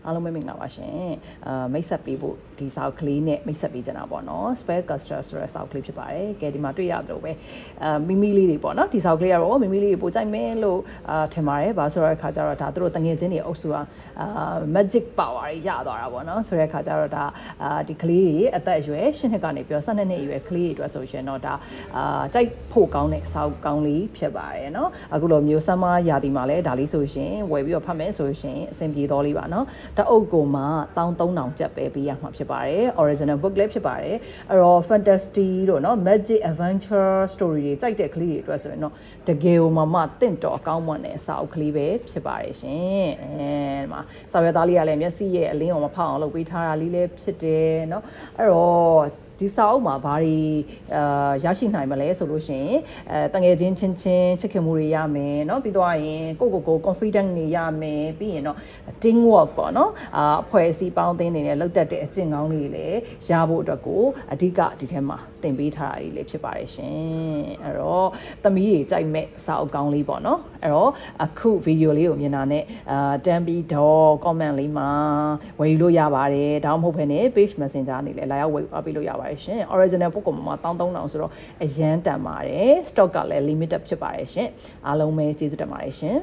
အားလုံးပဲမင်္ဂလာပါရှင်မိတ်ဆက်ပေးဖို့ဒီစာအုပ်ကလေးနဲ့မိတ်ဆက်ပေးကြတာပေါ့နော် spell caster ဆိုတဲ့စာအုပ်ကလေးဖြစ်ပါတယ်ကဲဒီမှာတွေ့ရသလိုပဲမိမိလေးတွေပေါ့နော်ဒီစာအုပ်ကလေးကတော့မိမိလေးတွေပို့ကြိုက်မယ်လို့ထင်ပါတယ်ဘာဆိုတော့အခါကျတော့ဒါတို့တငယ်ချင်းတွေအုပ်စုကmagic power တွေရသွားတာပေါ့နော်ဆိုတဲ့အခါကျတော့ဒါဒီကလေးတွေအသက်အရွယ်10နှစ်ကနေပြီးတော့12နှစ်အရွယ်ကလေးတွေအတွက်ဆိုရှင်တော့ဒါကြိုက်ဖို့ကောင်းတဲ့စာအုပ်ကောင်းလေးဖြစ်ပါတယ်နော်အခုလိုမျိုး summer ရာသီမှာလည်းဒါလေးဆိုရှင်ဝယ်ပြီးတော့ဖတ်မယ်ဆိုရှင်အဆင်ပြေတော့လေးပါနော်တအုပ်ကိုမှ13000ကျပ်ပဲပေးရမှာဖြစ်ပါတယ် original book လည်းဖြစ်ပါတယ်အဲ့တော့ fantasy တို့เนาะ magic adventure story တွေကြိုက်တဲ့ကလေးတွေအတွက်ဆိုရင်တော့တကယ်ကိုမှတင့်တော်အကောင်းမွန်တဲ့စာအုပ်ကလေးပဲဖြစ်ပါတယ်ရှင်ဒီမှာစာရွက်သားလေးကလည်းမျက်စိရဲ့အလင်းအောင်မဖောက်အောင်လုပ်ပေးထားတာလေးလည်းဖြစ်တယ်เนาะအဲ့တော့ဒီစာအုပ်မှာဘာတွေရရှိနိုင်မလဲဆိုလို့ရှိရင်တငယ်ချင်းချင်းချစ်ခင်မှုတွေရမယ်เนาะပြီးတော့ရင်ကို confident နေရမယ်ပြီးရင်တော့ team work ပေါ့เนาะအဖွဲ့အစည်းပေါင်းသင်းနေနဲ့လောက်တတ်တဲ့အကျင့်ကောင်းတွေလည်းရဖို့အတွက်ကိုအဓိကဒီထဲမှာသင်ပေးထားတာတွေလည်းဖြစ်ပါတယ်ရှင်အဲ့တော့သမီးတွေကြိုက်မဲ့စာအုပ်ကောင်းလေးပေါ့เนาะအဲ့တော့အခုဗီဒီယိုလေးကိုမြင်တာနဲ့တန်ပြီးတော့ comment လေးမှာဝယ်ယူလို့ရပါတယ်ဒါမှမဟုတ်ဘဲနဲ့ page messenger နေလည်းလာရောက်ဝယ်ပေးလို့ရပါတယ်ရှင် original book ကိုမှ13000ဆိုတော့အရန်တန်ပါတယ် stock ကလည်း limited ဖြစ်ပါတယ်ရှင်အားလုံးပဲကျေးဇူးတင်ပါတယ်ရှင်